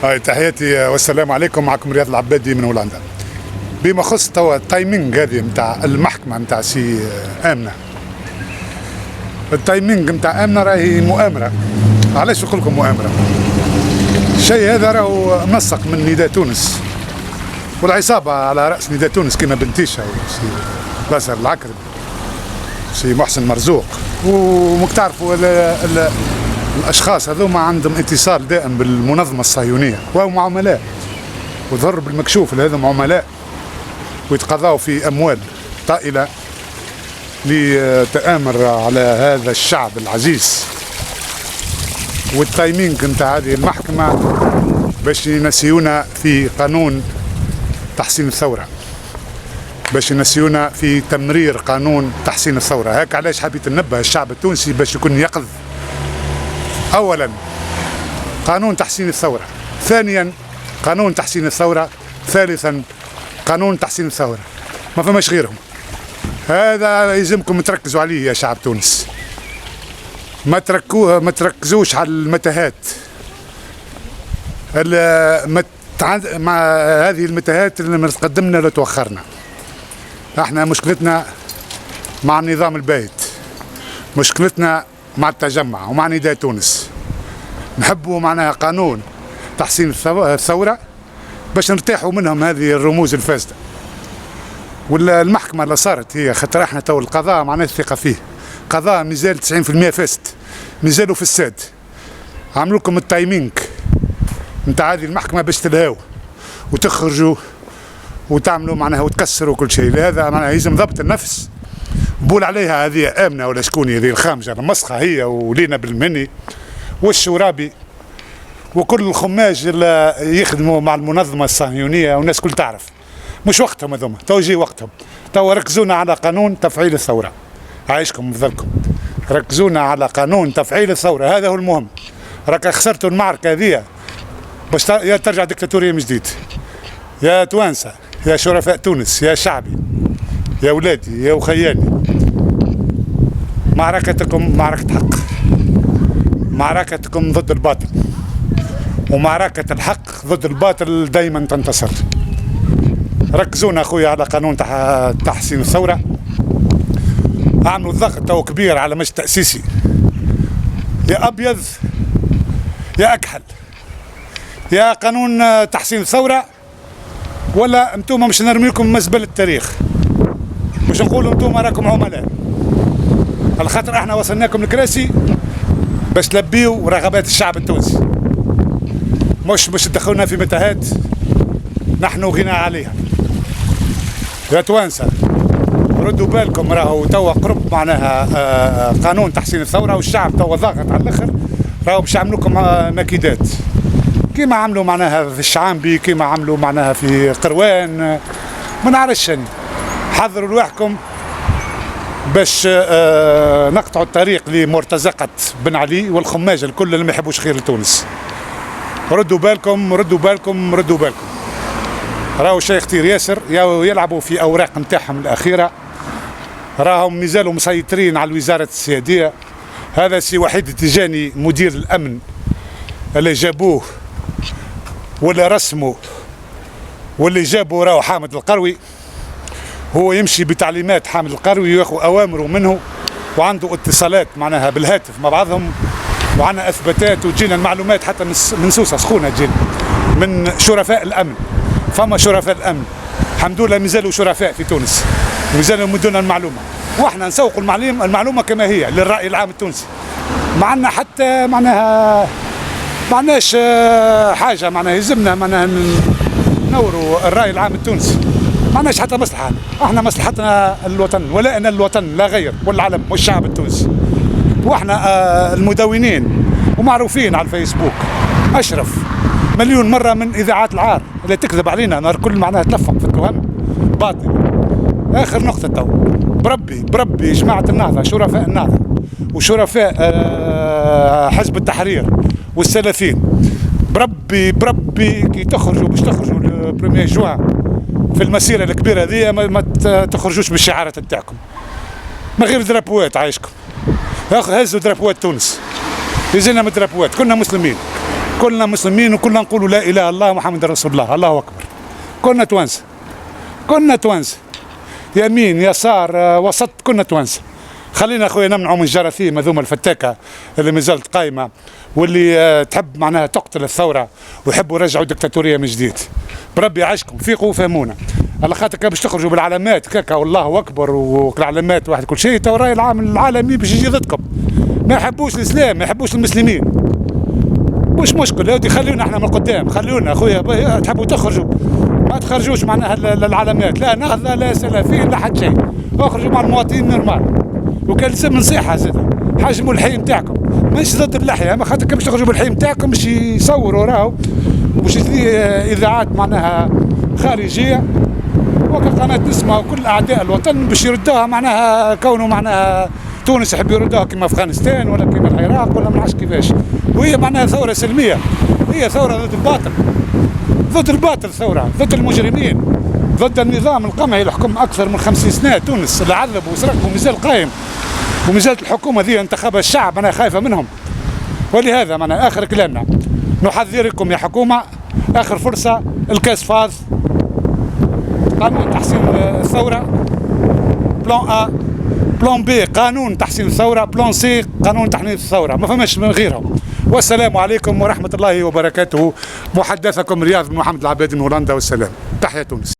هاي تحياتي والسلام عليكم. معكم رياض العبادي من هولندا. بما خص توا التايمينغ هذه نتاع المحكمة نتاع سي آمنة، التايمينغ نتاع آمنة راهي مؤامرة. علاش نقول لكم مؤامرة؟ الشيء هذا راهو منسق من نداء تونس والعصابة على رأس نداء تونس كيما بنتيشة وسي باسل العكرمي سي محسن مرزوق، ومك تعرفوا الاشخاص هذوما عندهم اتصال دائم بالمنظمه الصهيونيه وهم عملاء، وظهر بالمكشوف هذوما عملاء ويتقاضوا في اموال طائله لتآمر على هذا الشعب العزيز. والتايمينغ نتاع هذه المحكمه باش ينسيونا في قانون تحسين الثوره، باش ينسيونا في تمرير قانون تحسين الثوره. هيك علاش حبيت ننبه الشعب التونسي باش يكون يقظ. اولا قانون تحسين الثوره، ثانيا قانون تحسين الثوره، ثالثا قانون تحسين الثوره، ما فماش غيرهم. هذا يلزمكم تركزوا عليه يا شعب تونس، ما تركزوش على المتاهات مع هذه المتاهات اللي ما تقدمنا ولا توخرنا. احنا مشكلتنا مع النظام الباهت، مشكلتنا مع التجمع ومع نداء تونس. نحبوا معناها قانون تحسين الثورة باش نرتاحوا منهم هذه الرموز الفاسدة. والمحكمة اللي صارت هي خاطر احنا تو القضاء معناها الثقة فيه، قضاء مازال 90% فاسد، مازالوا فساد. عملوا لكم التايمينغ نتاع هذه المحكمة باش تلهاو وتخرجوا وتعملوا معناها وتكسروا كل شيء. لهذا معناها يلزم ضبط النفس. بقول عليها هذه آمنة ولا شكون هذه الخامجة المسخة، هي ولينا بالمني والشورابي وكل الخماج اللي يخدموا مع المنظمة الصهيونية، والناس كل تعرف مش وقتهم هذوما، تو جي وقتهم. تو ركزونا على قانون تفعيل الثورة، عايشكم بفضلكم ركزونا على قانون تفعيل الثورة، هذا هو المهم. راك خسرتوا المعركة هذه باش يا ترجع ديكتاتورية من جديد. يا توانسة، يا شرفاء تونس، يا شعبي، يا ولادي، يا وخياني، معركتكم معركة حق، معركتكم ضد الباطل، ومعركة الحق ضد الباطل دايما تنتصر. ركزونا اخويا على قانون تحسين الثورة. اعملوا ضغط تو كبير على مجلس تأسيسي، يا ابيض يا اكحل، يا قانون تحسين الثورة ولا انتم مش نرمي لكم مزبل التاريخ، مش نقولوا انتم راكم عملاء. على خاطر احنا وصلناكم الكراسي باش تلبيوا رغبات الشعب التونسي، مش تدخلونا في متاهات نحن غنى عليها. يا توانسة ردوا بالكم، راهو توا قرب معناها قانون تحسين الثورة، والشعب توا ضاغط على الاخر، راهو باش يعملوا لكم مكيدات كيما عملوا معناها في الشعامبي، كيما عملوا معناها في قروان، ما نعرفش. حضروا رواحكم باش نقطعوا الطريق لمرتزقة بن علي والخماج الكل اللي ما يحبوش خير لتونس. ردوا بالكم ردوا بالكم ردوا بالكم، راهو شيء خطير ياسر، يلعبوا في اوراق نتاعهم الاخيره، راهم مازالوا مسيطرين على الوزاره السياديه. هذا سي وحيد التجاني مدير الامن اللي جابوه واللي رسموا واللي جابوا راهو حامد القروي، هو يمشي بتعليمات حامد القروي وياخذ اوامره منه، وعنده اتصالات معناها بالهاتف مع بعضهم، وعندنا اثباتات وتجينا المعلومات حتى من سوسه سخونه تجينا من شرفاء الامن. فما شرفاء الامن الحمد لله مازالوا شرفاء في تونس، مازالوا يمدونا المعلومه، واحنا نسوقوا المعلومه كما هي للراي العام التونسي. ما عندنا حتى معناها ما عندناش حاجه معناها يلزمنا معناها نوروا الراي العام التونسي، ما عندناش حتى مصلحه. احنا مصلحتنا الوطن، ولائنا الوطن لا غير، والعلم والشعب التونسي. واحنا المدونين ومعروفين على الفيسبوك اشرف مليون مره من اذاعات العار اللي تكذب علينا نهار كل معناها تلفق في التهم باطل. اخر نقطه تو بربي جماعه النهضه، شرفاء النهضه وشرفاء حزب التحرير والسلفيين، بربي كي تخرجوا باش تخرجوا البريمير جوان في المسيره الكبيره هذه ما تخرجوش بالشعارات نتاعكم، ما غير درابوات. عايشكم هزوا درابوات تونس، يزينا من درابوات، كنا مسلمين. كلنا مسلمين وكلنا نقولوا لا اله الا الله محمد رسول الله، الله اكبر. كلنا توانسه، كلنا توانسه، يمين يسار وسط، كلنا توانسه. خلينا اخويا نمنعوا من الجراثيم هذوما الفتاكه اللي ما زالت قايمه، واللي تحب معناها تقتل الثوره ويحبوا يرجعوا الدكتاتوريه من جديد. بربي يعيشكم، فيقوا وفهمونا. على خاطر باش تخرجوا بالعلامات كاكا والله اكبر والعلامات واحد كل شيء، تو راي العام العالمي باش يجي ضدكم. ما يحبوش الاسلام، ما يحبوش المسلمين. مش مشكل يا ودي، خليونا احنا من القدام، خليونا اخويا. تحبوا تخرجوا ما تخرجوش معناها العلامات، لا نهضه لا سلفيين لا حتى شيء. اخرجوا مع المواطنين نورمال. وكان لازم نصيحه زاد، حجموا الحي نتاعكم، مانيش ضد اللحيه، اما خاطر باش تخرجوا بالحي نتاعكم باش يصوروا راهو، وباش يجي اذاعات معناها خارجيه وكقناه نسمه وكل اعداء الوطن باش يردوها، معناها كونه معناها تونس يحب يردوها كما افغانستان ولا كما العراق ولا ما نعرفش كيفاش. وهي معناها ثوره سلميه، هي ثوره ضد الباطل، ضد الباطل، ثوره ضد المجرمين، ضد النظام القمعي اللي حكم اكثر من 50 سنه تونس، اللي عذب وسرق ومازال قايم، ومازالت الحكومه ذي انتخبها الشعب، انا خايفه منهم. ولهذا معناها اخر كلامنا، نحذركم يا حكومه، اخر فرصه، الكاس فاض، قانون تحسين الثوره، بلان ا، بلان بي قانون تحسين الثوره، بلان سي قانون تحسين الثوره، ما فماش من غيرهم. والسلام عليكم ورحمه الله وبركاته. محدثكم رياض بن محمد العبادي من هولندا، والسلام. تحيا تونس.